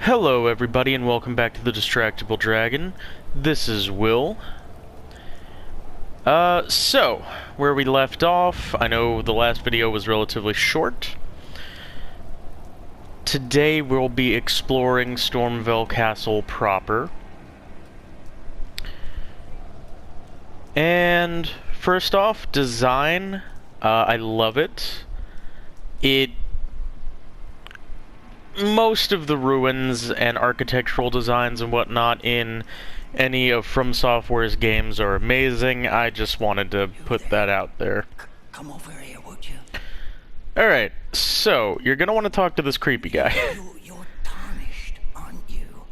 Hello everybody and welcome back to the Distractible Dragon. This is Will. So, where we left off, I know the last video was relatively short. Today we'll be exploring Stromveil Castle proper. And first off, design. I love it. Most of the ruins and architectural designs and whatnot in any of From Software's games are amazing. I just wanted to put that out there. Come over here, would you? Alright, so, you're gonna want to talk to this creepy guy. You're tarnished, aren't you?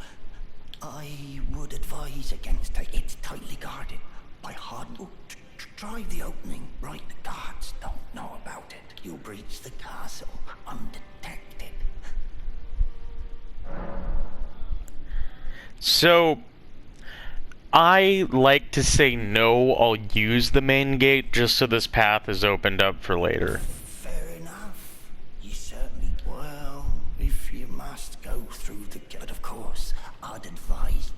I would advise against it. It's tightly guarded by hard... Oh, try the opening. Right, the guards don't know about it. You'll breach the castle undetected. So, I like to say no, I'll use the main gate just so this path is opened up for later. Fair enough. You certainly will, if you must go through the gate. Of course, I'd advise.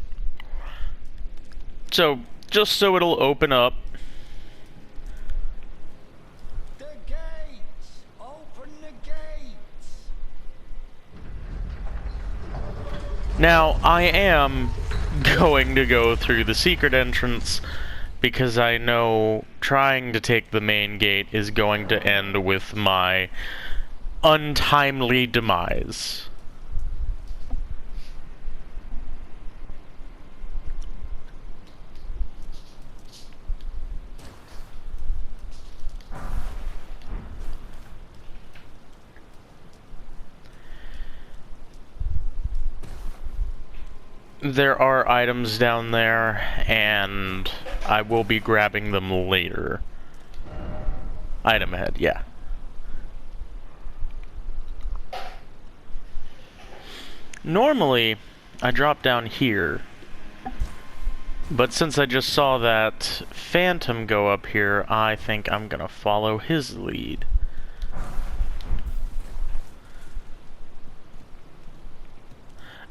So, just so it'll open up. The gates! Open the gates! Now, I am going to go through the secret entrance because I know trying to take the main gate is going to end with my untimely demise. There are items down there, and I will be grabbing them later. Item ahead, yeah. Normally, I drop down here, but since I just saw that Phantom go up here, I think I'm gonna follow his lead.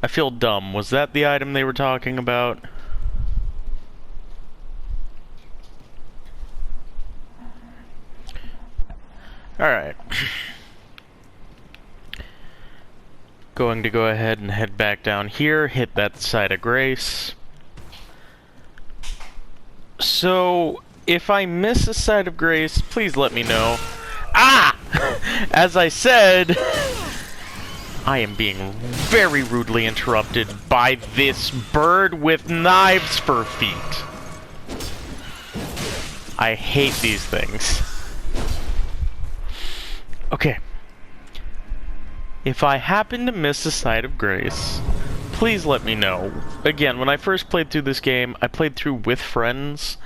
I feel dumb. Was that the item they were talking about? Alright. Going to go ahead and head back down here, hit that site of grace. So, if I miss a site of grace, please let me know. Ah! As I said... I am being very rudely interrupted by this bird with knives for feet. I hate these things. Okay. If I happen to miss a site of grace, please let me know. Again, when I first played through this game, I played through with friends,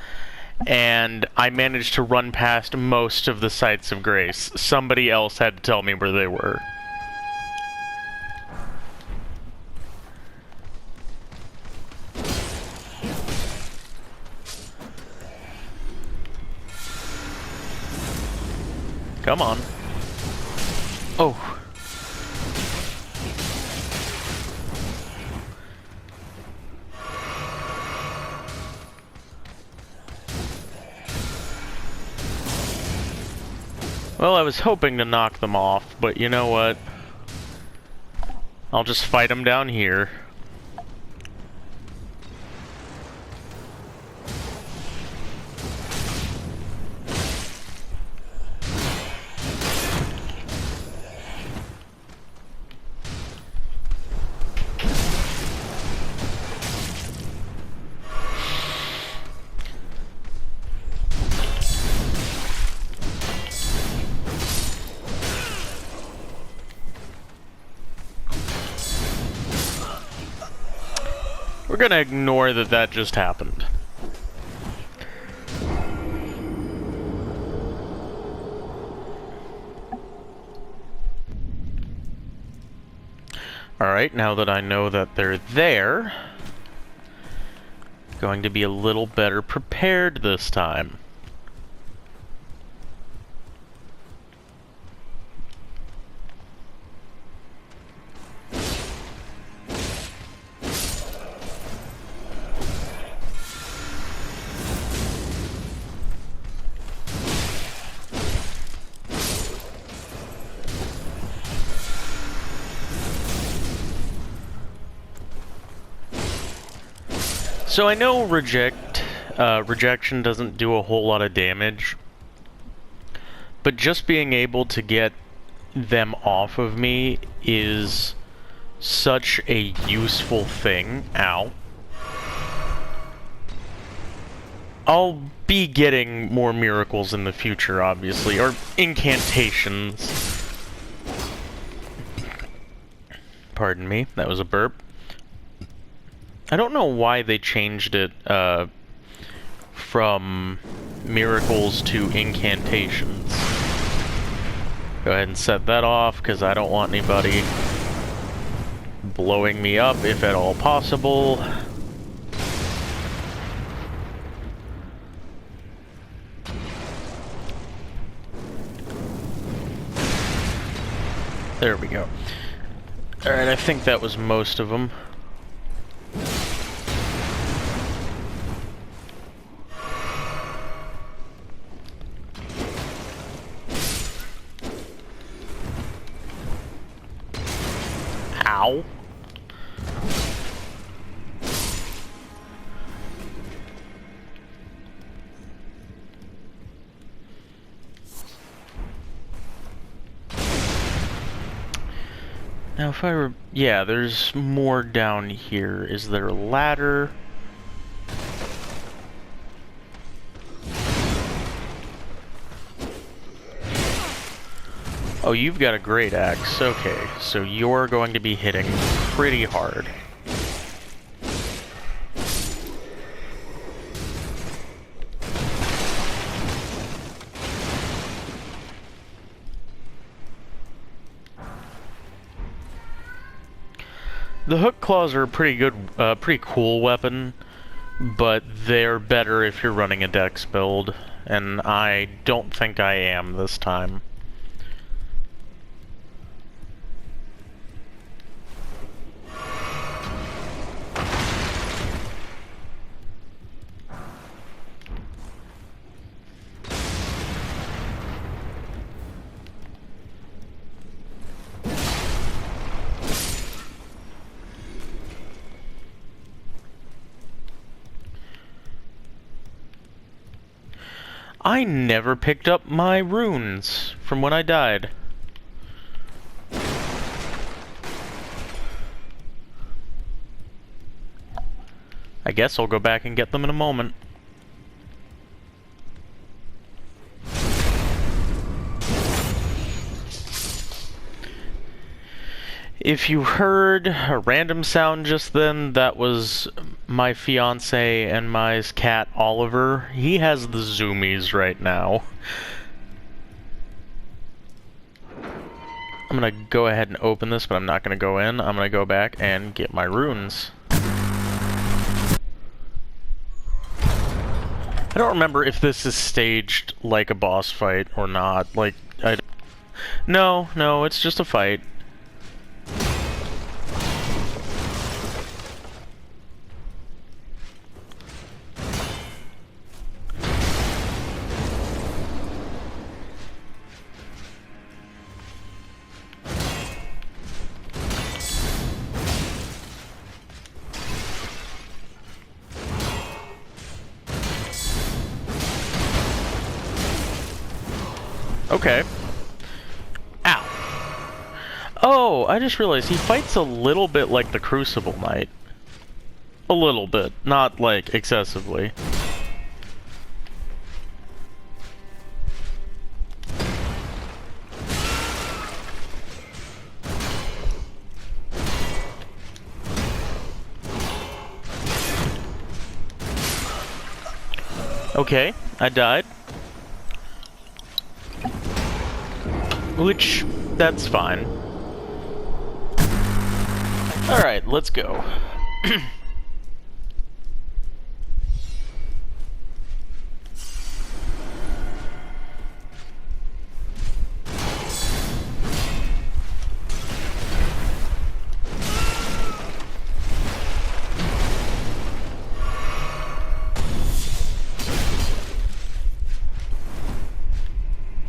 and I managed to run past most of the sites of grace. Somebody else had to tell me where they were. Come on. Oh. Well, I was hoping to knock them off, but you know what? I'll just fight them down here. We're gonna ignore that that just happened. Alright, now that I know that they're there, going to be a little better prepared this time. So I know rejection doesn't do a whole lot of damage, but just being able to get them off of me is such a useful thing. Ow. I'll be getting more miracles in the future, obviously, or incantations. Pardon me, that was a burp. I don't know why they changed it from miracles to incantations. Go ahead and set that off, because I don't want anybody blowing me up, if at all possible. There we go. Alright, I think that was most of them. Ow. Now if yeah, there's more down here. Is there a ladder? Oh, you've got a great axe. Okay, so you're going to be hitting pretty hard. The hook claws are a pretty good, pretty cool weapon, but they're better if you're running a dex build, and I don't think I am this time. I never picked up my runes from when I died. I guess I'll go back and get them in a moment. If you heard a random sound just then, that was my fiance and my cat Oliver. He has the zoomies right now. I'm gonna go ahead and open this, but I'm not gonna go in. I'm gonna go back and get my runes. I don't remember if this is staged like a boss fight or not. Like, No, it's just a fight. Okay. Ow. Oh, I just realized he fights a little bit like the Crucible Knight. A little bit, not like excessively. Okay, I died. Which, that's fine. Alright, let's go.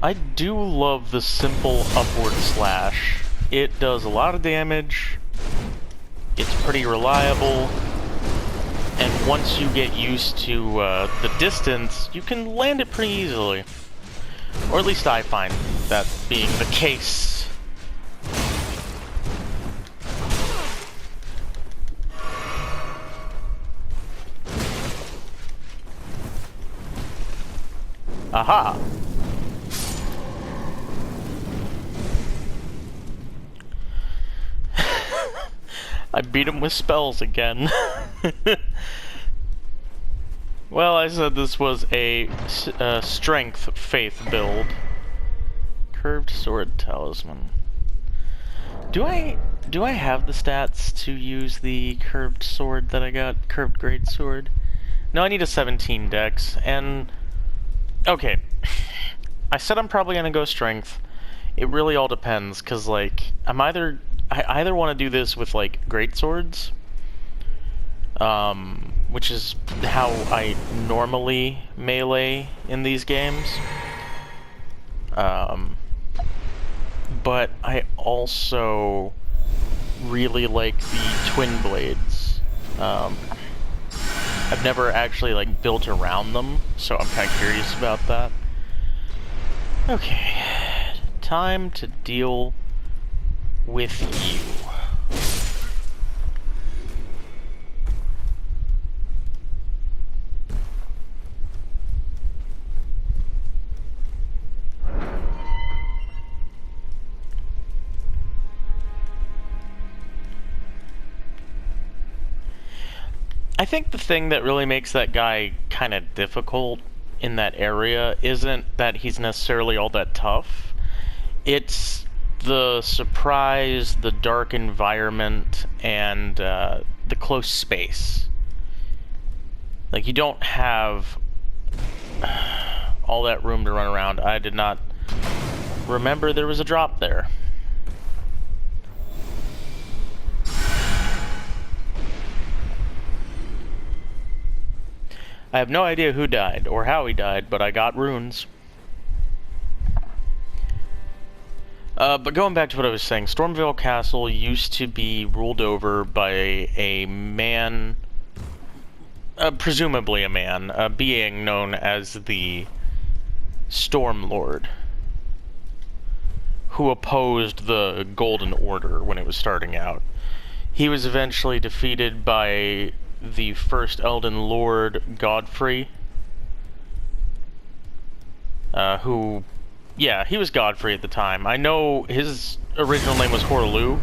I do love the simple upward slash. It does a lot of damage, it's pretty reliable, and once you get used to the distance, you can land it pretty easily. Or at least I find that being the case. Aha! I beat him with spells again. Well, I said this was a strength faith build. Curved sword talisman. Do I have the stats to use the curved sword that I got? Curved great sword? No, I need a 17 dex, and okay. I said I'm probably gonna go strength. It really all depends, cause like I either want to do this with like great swords, which is how I normally melee in these games. But I also really like the twin blades. I've never actually like built around them, so I'm kind of curious about that. Okay, time to deal with you. I think the thing that really makes that guy kind of difficult in that area isn't that he's necessarily all that tough. It's the surprise, the dark environment, and the close space. Like, you don't have all that room to run around. I did not remember there was a drop there. I have no idea who died, or how he died, but I got runes. But going back to what I was saying, Stromveil Castle used to be ruled over by a man, presumably a man, a being known as the Storm Lord, who opposed the Golden Order when it was starting out. He was eventually defeated by the first Elden Lord, Godfrey, who, yeah, he was Godfrey at the time. I know his original name was Horlu,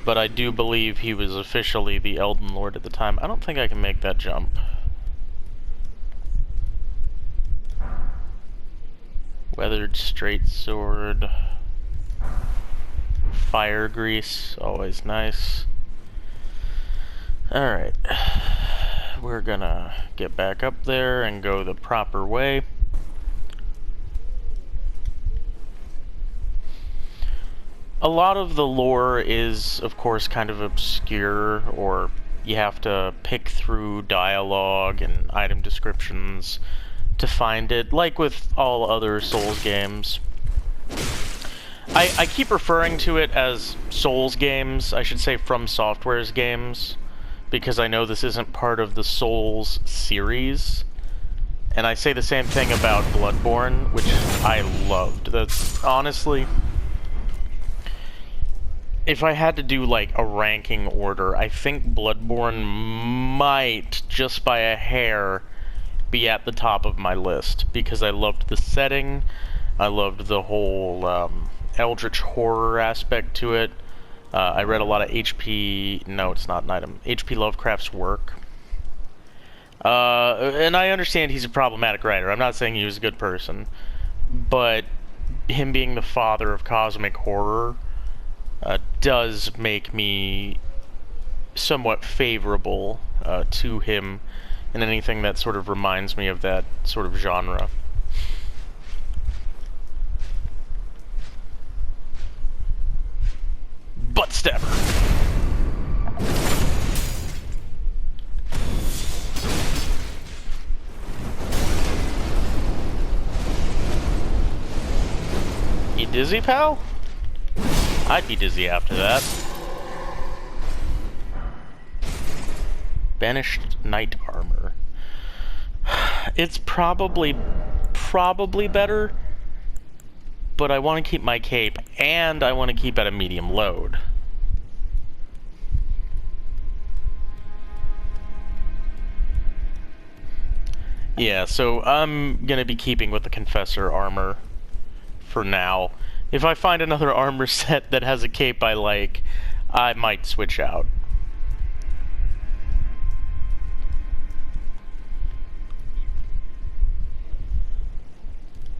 but I do believe he was officially the Elden Lord at the time. I don't think I can make that jump. Weathered straight sword. Fire grease, always nice. Alright, we're gonna get back up there and go the proper way. A lot of the lore is, of course, kind of obscure, or you have to pick through dialogue and item descriptions to find it, like with all other Souls games. I keep referring to it as Souls games, I should say From Software's games, because I know this isn't part of the Souls series. And I say the same thing about Bloodborne, which I loved. That's honestly, if I had to do like a ranking order, I think Bloodborne might, just by a hair, be at the top of my list, because I loved the setting, I loved the whole eldritch horror aspect to it. I read a lot of H.P. No, it's not an item. H.P. Lovecraft's work. And I understand he's a problematic writer. I'm not saying he was a good person. But him being the father of cosmic horror does make me somewhat favorable to him in anything that sort of reminds me of that sort of genre. Butt stabber. You dizzy, pal? I'd be dizzy after that. Banished Knight Armor. It's probably better, but I want to keep my cape, and I want to keep at a medium load. Yeah, so I'm gonna be keeping with the Confessor armor for now. If I find another armor set that has a cape I like, I might switch out.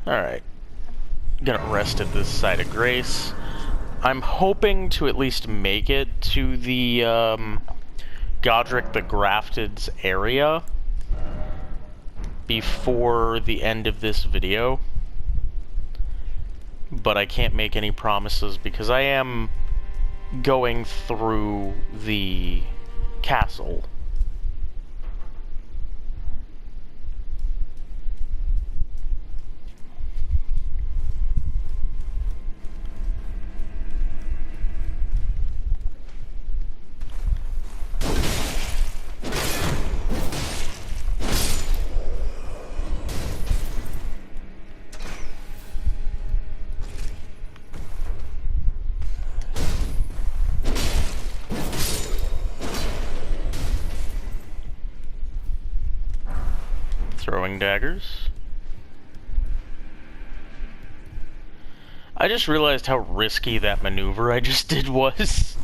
Alright. Gonna rest at this side of Grace. I'm hoping to at least make it to the, Godric the Grafted's area before the end of this video. But I can't make any promises because I am going through the castle. Throwing daggers. I just realized how risky that maneuver I just did was.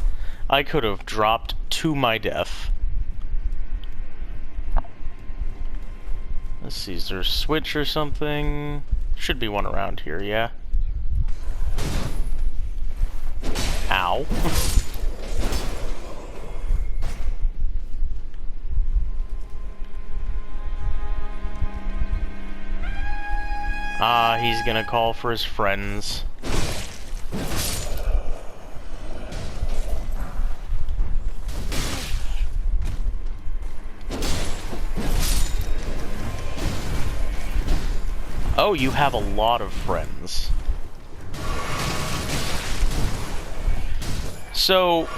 I could have dropped to my death. Let's see, is there a switch or something? Should be one around here, yeah. Ow. Ah, he's gonna call for his friends. Oh, you have a lot of friends. So,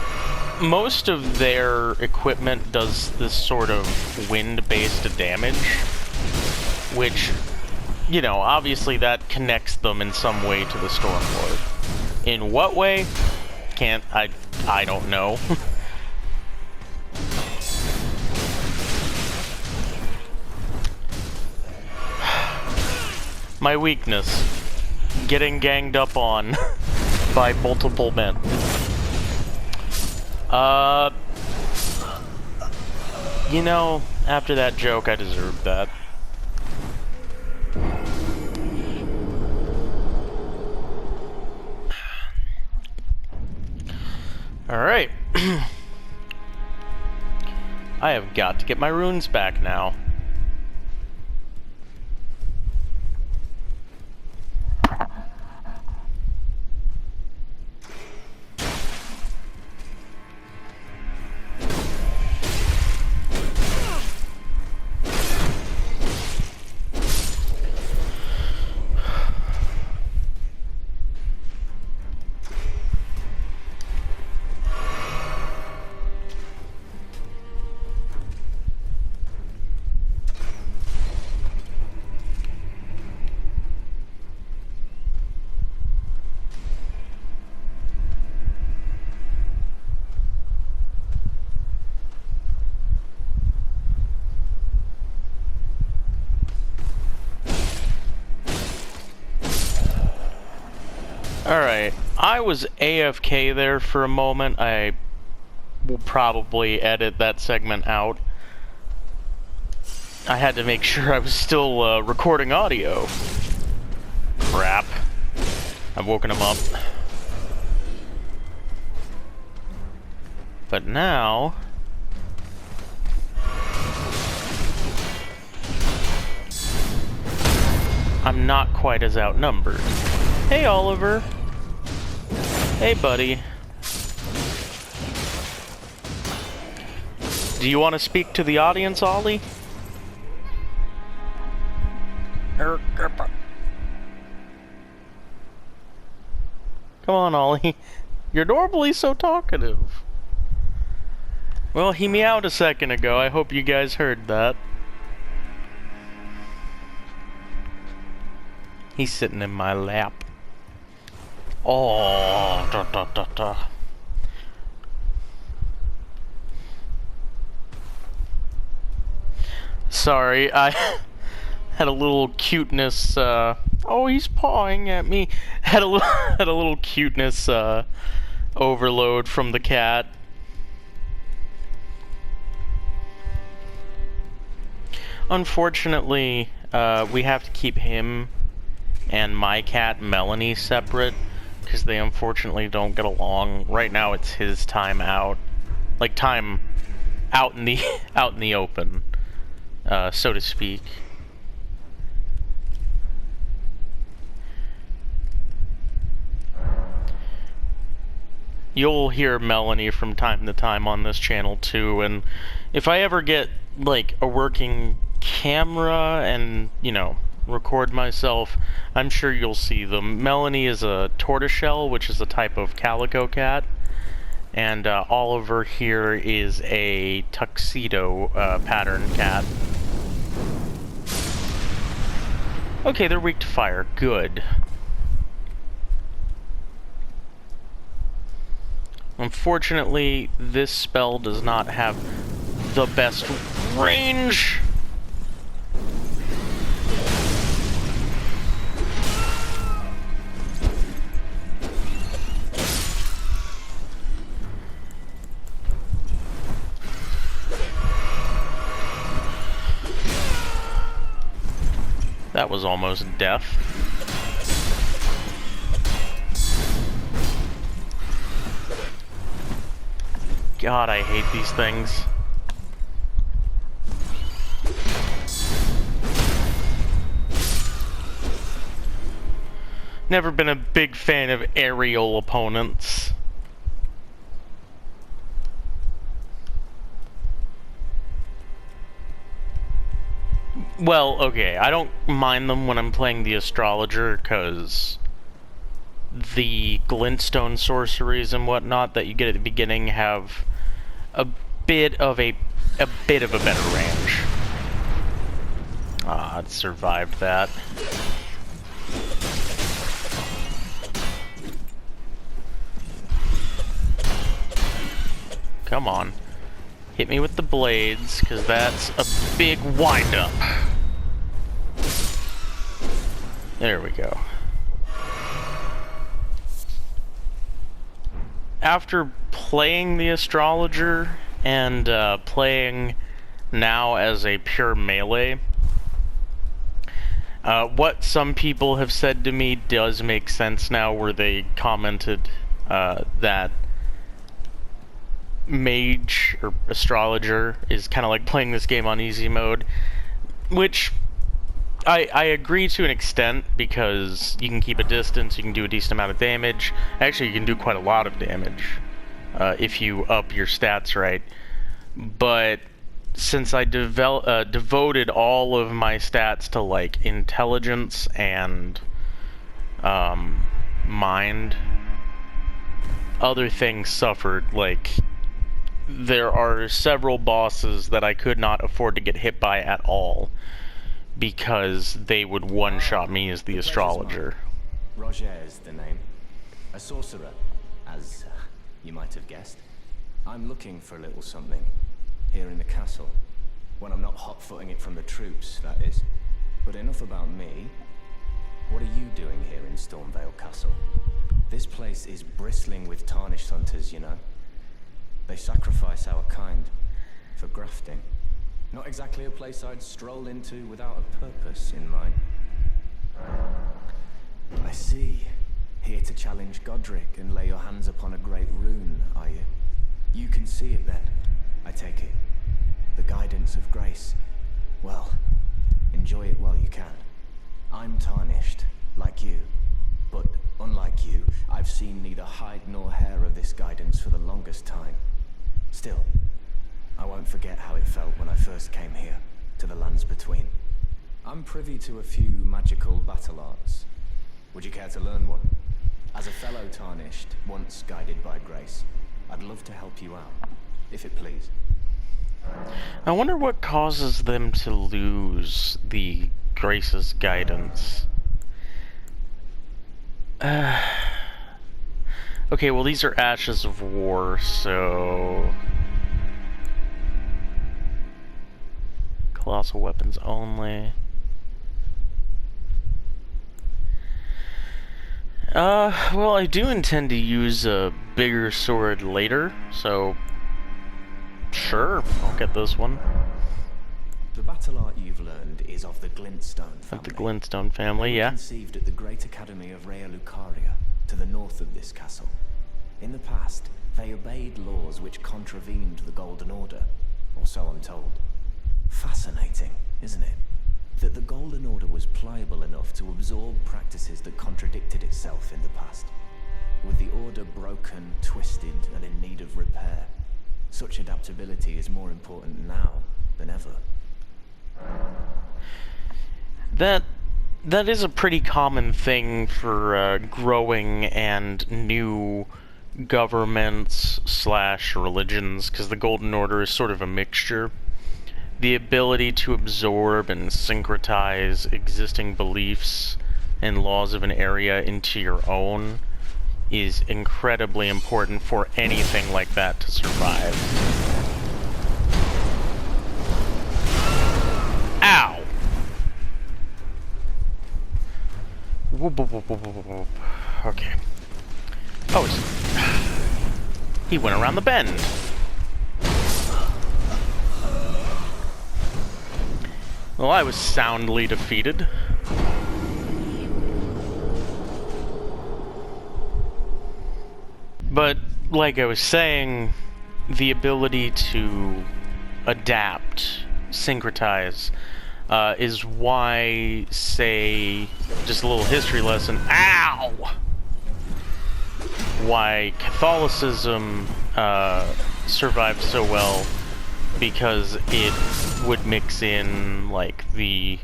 most of their equipment does this sort of wind-based damage, which, you know, obviously that connects them in some way to the Stormlord. In what way? I don't know. My weakness. Getting ganged up on by multiple men. You know, after that joke, I deserved that. Alright. I have got to get my runes back now. Alright, I was AFK there for a moment. I will probably edit that segment out. I had to make sure I was still recording audio. Crap. I've woken him up. But now... I'm not quite as outnumbered. Hey, Oliver. Hey, buddy. Do you want to speak to the audience, Ollie? Come on, Ollie. You're normally so talkative. Well, he meowed a second ago. I hope you guys heard that. He's sitting in my lap. Oh, da da da da. Sorry, I had a little cuteness, oh, he's pawing at me. Had a little cuteness, overload from the cat. Unfortunately, we have to keep him and my cat Melanie separate because they unfortunately don't get along. Right now, it's his time out, like time out in the out in the open, so to speak. You'll hear Melanie from time to time on this channel too, and if I ever get like a working camera and, you know, record myself, I'm sure you'll see them. Melanie is a tortoiseshell, which is a type of calico cat, and Oliver here is a tuxedo pattern cat. Okay, they're weak to fire. Good. Unfortunately, this spell does not have the best range. That was almost death. God, I hate these things. Never been a big fan of aerial opponents. Well, okay, I don't mind them when I'm playing the Astrologer, because the glintstone sorceries and whatnot that you get at the beginning have a bit of a better range. Ah, it survived that. Come on. Hit me with the blades, because that's a big wind-up. There we go. After playing the Astrologer and playing now as a pure melee, what some people have said to me does make sense now, where they commented that mage or astrologer is kind of like playing this game on easy mode, which I agree to an extent, because you can keep a distance, you can do a decent amount of damage. Actually, you can do quite a lot of damage if you up your stats right. But since I devoted all of my stats to like intelligence and mind, other things suffered. Like, there are several bosses that I could not afford to get hit by at all, because they would one-shot me as the Astrologer. Roger is the name. A sorcerer, as you might have guessed. I'm looking for a little something here in the castle. When I'm not hot-footing it from the troops, that is. But enough about me. What are you doing here in Stromveil Castle? This place is bristling with tarnished hunters, you know. They sacrifice our kind for grafting. Not exactly a place I'd stroll into without a purpose in mind. I see. Here to challenge Godric and lay your hands upon a great rune, are you? You can see it then, I take it. The guidance of grace. Well, enjoy it while you can. I'm tarnished, like you. But unlike you, I've seen neither hide nor hair of this guidance for the longest time. Still, I won't forget how it felt when I first came here, to the lands between. I'm privy to a few magical battle arts. Would you care to learn one? As a fellow tarnished, once guided by grace, I'd love to help you out, if it please. I wonder what causes them to lose the Grace's guidance. Okay, well these are ashes of war, so... Colossal weapons only. Well, I do intend to use a bigger sword later, so... Sure, I'll get this one. The battle art you've learned is of the Glintstone family. Of the Glintstone family, yeah. Conceived at the Great Academy of Rea Lucaria, to the north of this castle. In the past, they obeyed laws which contravened the Golden Order, or so I'm told. Fascinating, isn't it? That the Golden Order was pliable enough to absorb practices that contradicted itself in the past. With the Order broken, twisted, and in need of repair, such adaptability is more important now than ever. That is a pretty common thing for growing and new governments / religions, because the Golden Order is sort of a mixture. The ability to absorb and syncretize existing beliefs and laws of an area into your own is incredibly important for anything like that to survive. Ow! Whoop, whoop, whoop, whoop, whoop, whoop. Okay. Oh, he went around the bend. Well, I was soundly defeated. But, like I was saying, the ability to adapt, syncretize, is why, say, just a little history lesson, ow! Why Catholicism survived so well, because it would mix in, like, the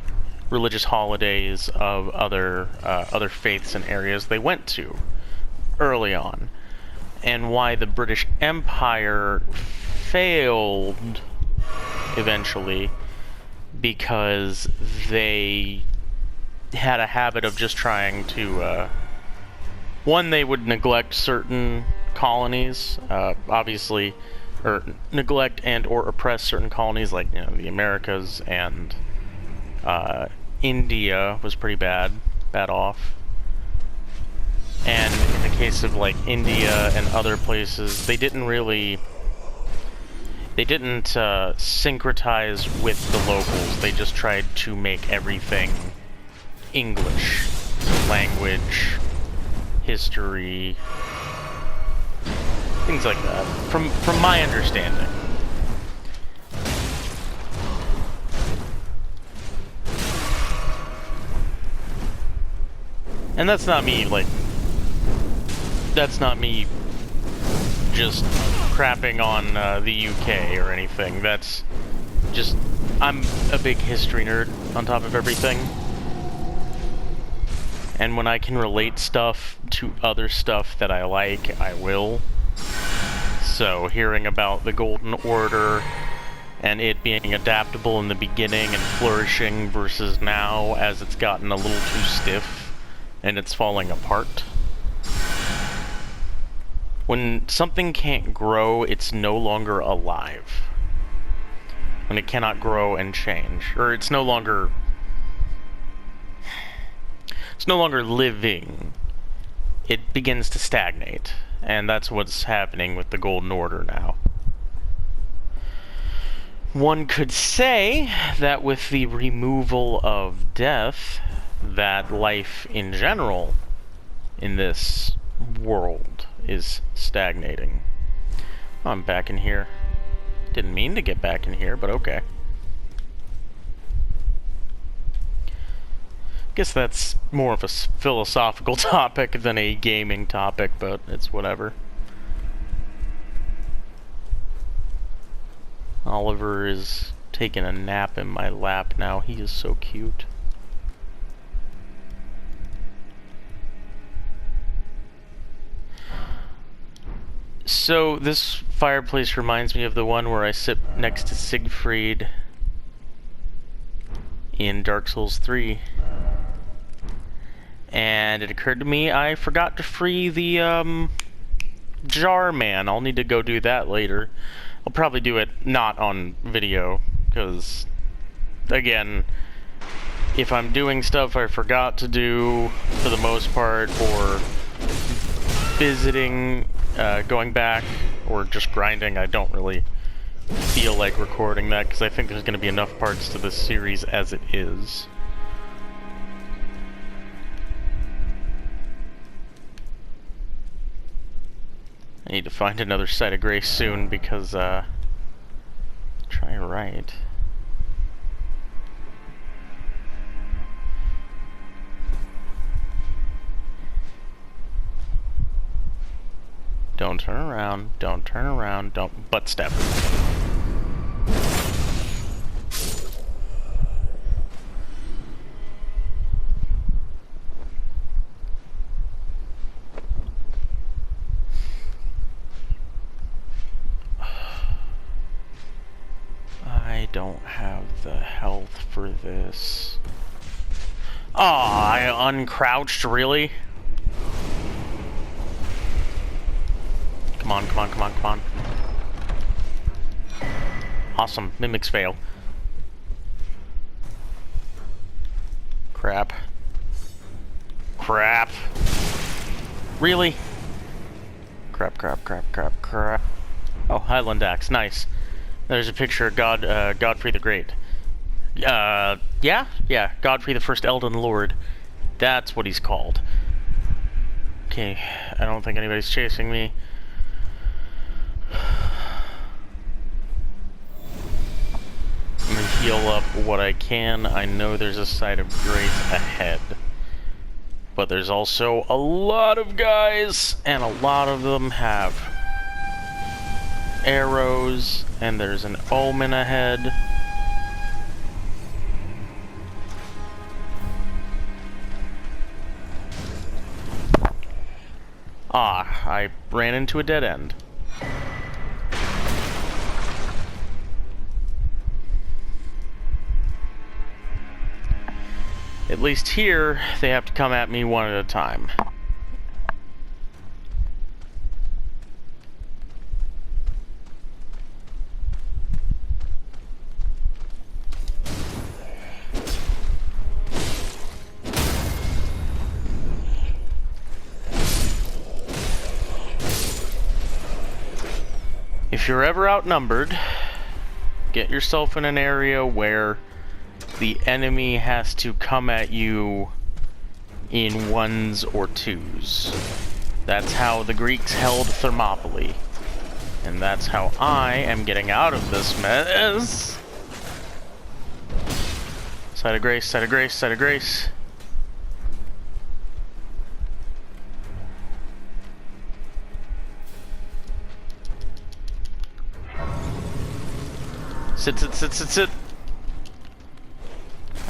religious holidays of other faiths and areas they went to early on. And why the British Empire failed eventually, because they had a habit of just trying to, one, they would neglect certain colonies, obviously, or neglect and or oppress certain colonies, like, you know, the Americas, and India was pretty bad off. And in the case of, like, India and other places, they didn't syncretize with the locals. They just tried to make everything English. Language, history, things like that, from my understanding. And that's not me, like, that's not me just crapping on the UK or anything. That's just, I'm a big history nerd on top of everything. And when I can relate stuff to other stuff that I like, I will. So hearing about the Golden Order and it being adaptable in the beginning and flourishing versus now as it's gotten a little too stiff and it's falling apart. When something can't grow, it's no longer alive. When it cannot grow and change. Or it's no longer living. It begins to stagnate. And that's what's happening with the Golden Order now. One could say that with the removal of death, that life in general in this world is stagnating. Oh, I'm back in here. Didn't mean to get back in here, but okay. Guess that's more of a philosophical topic than a gaming topic, but it's whatever. Oliver is taking a nap in my lap now. He is so cute. So this fireplace reminds me of the one where I sit next to Siegfried in Dark Souls 3. And it occurred to me I forgot to free the jar man. I'll need to go do that later. I'll probably do it not on video, because again, if I'm doing stuff I forgot to do for the most part, or visiting, going back, or just grinding, I don't really feel like recording that, because I think there's going to be enough parts to this series as it is. I need to find another site of grace soon, because, try right. Don't turn around, don't turn around, don't butt step. I don't have the health for this. Oh, I uncrouched, really? Come on, come on, come on, come on. Awesome. Mimics fail. Crap. Crap. Really? Crap, crap, crap, crap, crap. Oh, Highland Axe. Nice. There's a picture of Godfrey the Great. Yeah? Yeah, Godfrey the First Elden Lord. That's what he's called. Okay, I don't think anybody's chasing me. I'm gonna heal up what I can. I know there's a site of grace ahead. But there's also a lot of guys, and a lot of them have arrows, and there's an omen ahead. Ah, I ran into a dead end. At least here, they have to come at me one at a time. If you're ever outnumbered, get yourself in an area where the enemy has to come at you in ones or twos. That's how the Greeks held Thermopylae. And that's how I am getting out of this mess. Side of grace, side of grace, side of grace. Sit, sit, sit, sit, sit.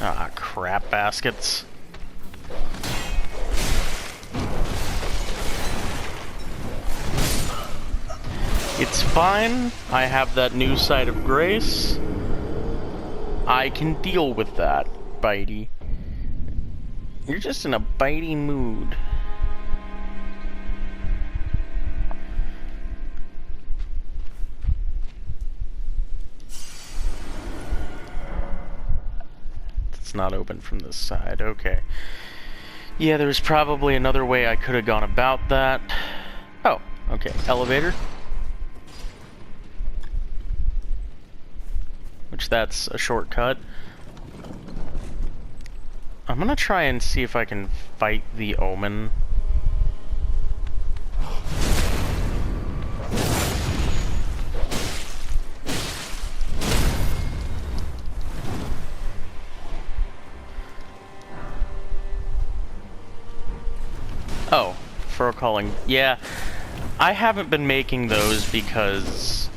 Ah, crap baskets. It's fine. I have that new side of grace. I can deal with that, Bitey. You're just in a bitey mood. It's not open from this side. Okay. Yeah, there's probably another way I could have gone about that. Oh, okay. Elevator. Which that's a shortcut. I'm gonna try and see if I can fight the omen. Oh, for calling. Yeah, I haven't been making those because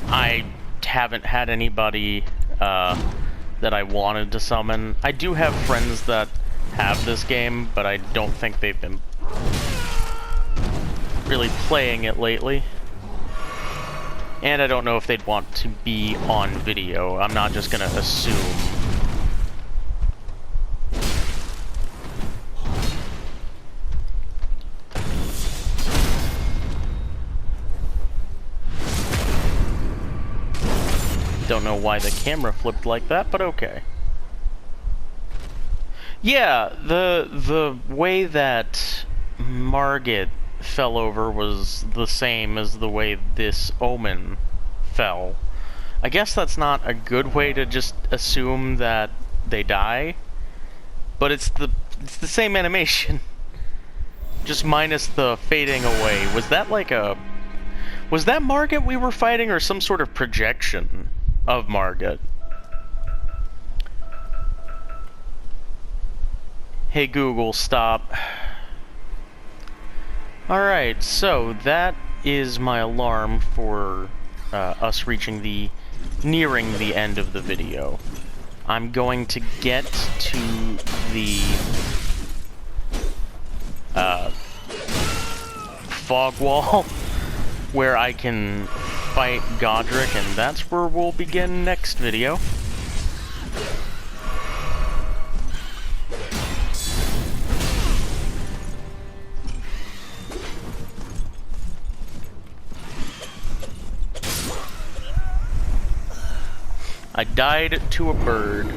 I haven't had anybody that I wanted to summon. I do have friends that have this game, but I don't think they've been really playing it lately. And I don't know if they'd want to be on video. I'm not just gonna assume. Don't know why the camera flipped like that, but okay. Yeah, the way that Margit fell over was the same as the way this Omen fell. I guess that's not a good way to just assume that they die, but it's the same animation, just minus the fading away. Was that like was that Margit we were fighting, or some sort of projection of Margit? Hey Google, stop. Alright, so that is my alarm for us nearing the end of the video. I'm going to get to the fog wall where I can fight Godric, and that's where we'll begin next video. I died to a bird.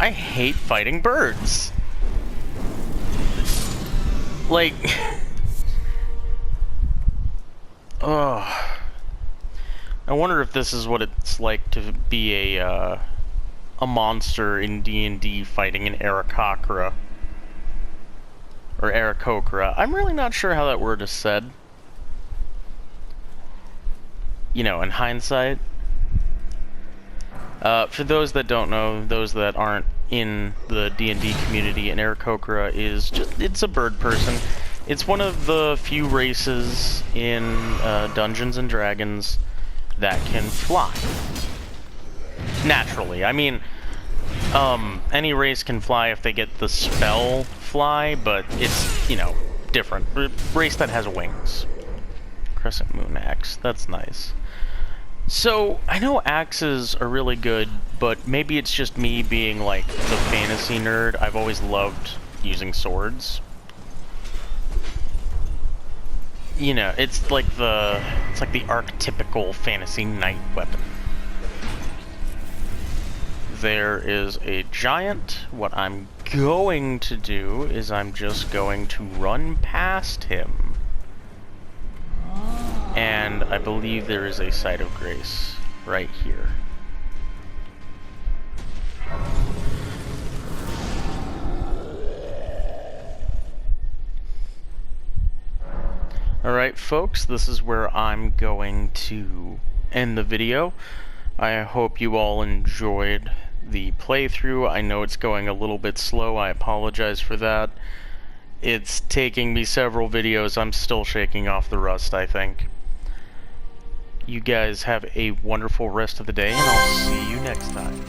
I hate fighting birds. Like, ugh. I wonder if this is what it's like to be a monster in D&D fighting an Aarakocra. Or Aarakocra. I'm really not sure how that word is said. You know, in hindsight. For those that don't know, those that aren't in the D&D community, an Aarakocra is it's a bird person. It's one of the few races in Dungeons and Dragons that can fly. Naturally. I mean, any race can fly if they get the spell fly, but it's, you know, different. Race that has wings. Crescent Moon Axe. That's nice. So, I know axes are really good, but maybe it's just me being, like, the fantasy nerd. I've always loved using swords. You know, it's like the archetypical fantasy knight weapon. There is a giant. What I'm going to do is I'm just going to run past him. And I believe there is a site of grace right here. Alright folks, this is where I'm going to end the video. I hope you all enjoyed the playthrough. I know it's going a little bit slow, I apologize for that. It's taking me several videos, I'm still shaking off the rust, I think. You guys have a wonderful rest of the day, and I'll see you next time.